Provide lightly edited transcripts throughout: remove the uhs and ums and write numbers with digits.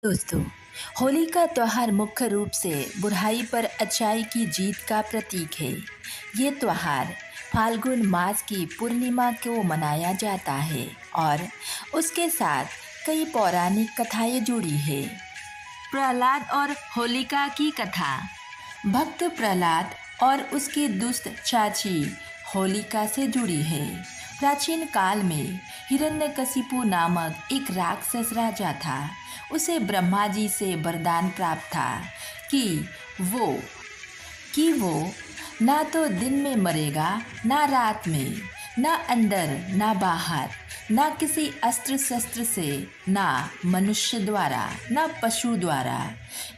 दोस्तों, होली का त्यौहार मुख्य रूप से बुराई पर अच्छाई की जीत का प्रतीक है। ये त्यौहार फाल्गुन मास की पूर्णिमा को मनाया जाता है और उसके साथ कई पौराणिक कथाएं जुड़ी है। प्रहलाद और होलिका की कथा। भक्त प्रहलाद और उसकी दुष्ट चाची होलिका से जुड़ी है। प्राचीन काल में हिरण्यकशिपु नामक एक राक्षस राजा था। उसे ब्रह्मा जी से वरदान प्राप्त था कि वो ना तो दिन में मरेगा, ना रात में, ना अंदर ना बाहर, ना किसी अस्त्र शस्त्र से, ना मनुष्य द्वारा, ना पशु द्वारा।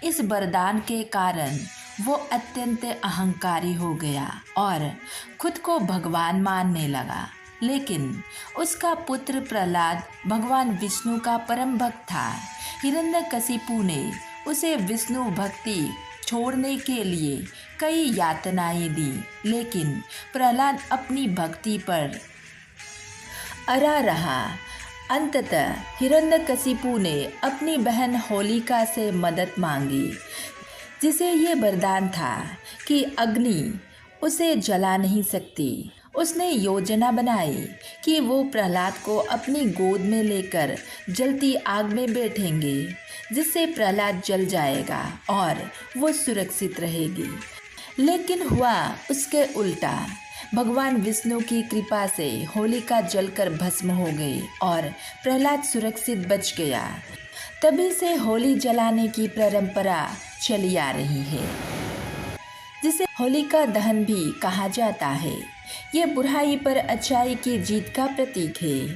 इस वरदान के कारण वो अत्यंत अहंकारी हो गया और खुद को भगवान मानने लगा। लेकिन उसका पुत्र प्रहलाद भगवान विष्णु का परम भक्त था। हिरण्यकशिपु ने उसे विष्णु भक्ति छोड़ने के लिए कई यातनाएं दी, लेकिन प्रहलाद अपनी भक्ति पर अड़ा रहा। अंततः हिरण्यकशिपु ने अपनी बहन होलिका से मदद मांगी, जिसे ये वरदान था कि अग्नि उसे जला नहीं सकती। उसने योजना बनाई कि वो प्रहलाद को अपनी गोद में लेकर जलती आग में बैठेंगे, जिससे प्रहलाद जल जाएगा और वो सुरक्षित रहेगी। लेकिन हुआ उसके उल्टा। भगवान विष्णु की कृपा से होलिका जलकर भस्म हो गई और प्रहलाद सुरक्षित बच गया। तभी से होली जलाने की परंपरा चली आ रही है, जिसे होलिका दहन भी कहा जाता है। ये बुराई पर अच्छाई की जीत का प्रतीक है।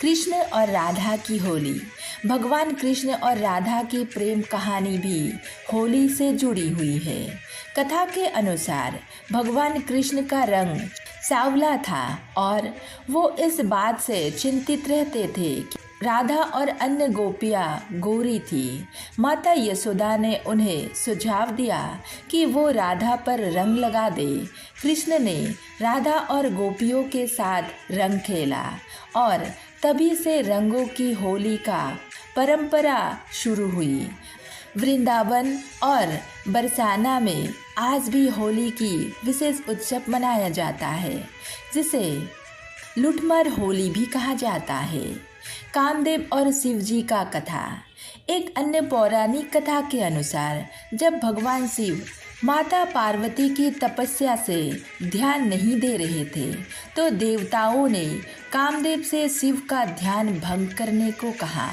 कृष्ण और राधा की होली। भगवान कृष्ण और राधा की प्रेम कहानी भी होली से जुड़ी हुई है। कथा के अनुसार भगवान कृष्ण का रंग सांवला था और वो इस बात से चिंतित रहते थे कि राधा और अन्य गोपियाँ गोरी थी। माता यशोदा ने उन्हें सुझाव दिया कि वो राधा पर रंग लगा दे। कृष्ण ने राधा और गोपियों के साथ रंग खेला और तभी से रंगों की होली का परंपरा शुरू हुई। वृंदावन और बरसाना में आज भी होली की विशेष उत्सव मनाया जाता है, जिसे लूटमार होली भी कहा जाता है। कामदेव और शिवजी का कथा। एक अन्य पौराणिक कथा के अनुसार जब भगवान शिव माता पार्वती की तपस्या से ध्यान नहीं दे रहे थे, तो देवताओं ने कामदेव से शिव का ध्यान भंग करने को कहा।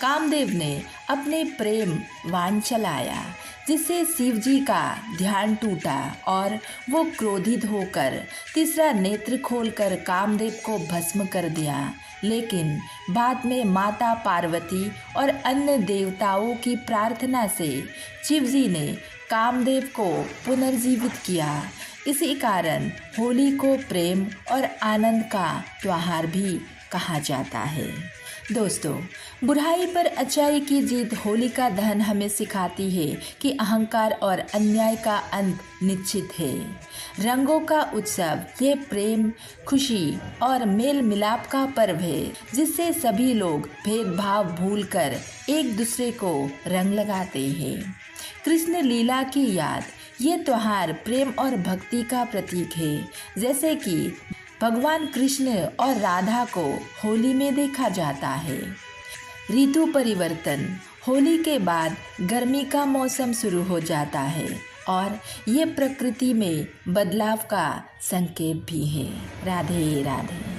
कामदेव ने अपने प्रेम वाण चलाया, जिससे शिव जी का ध्यान टूटा और वो क्रोधित होकर तीसरा नेत्र खोलकर कामदेव को भस्म कर दिया। लेकिन बाद में माता पार्वती और अन्य देवताओं की प्रार्थना से शिव जी ने कामदेव को पुनर्जीवित किया। इसी कारण होली को प्रेम और आनंद का त्योहार भी कहा जाता है। दोस्तों, बुराई पर अच्छाई की जीत होलिका दहन हमें सिखाती है कि अहंकार और अन्याय का अंत निश्चित है। रंगों का उत्सव ये प्रेम, खुशी और मेल मिलाप का पर्व है, जिससे सभी लोग भेदभाव भूलकर एक दूसरे को रंग लगाते हैं। कृष्ण लीला की याद। ये त्यौहार प्रेम और भक्ति का प्रतीक है। जैसे कि भगवान कृष्ण और राधा को होली में देखा जाता है। ऋतु परिवर्तन। होली के बाद गर्मी का मौसम शुरू हो जाता है और ये प्रकृति में बदलाव का संकेत भी है। राधे राधे।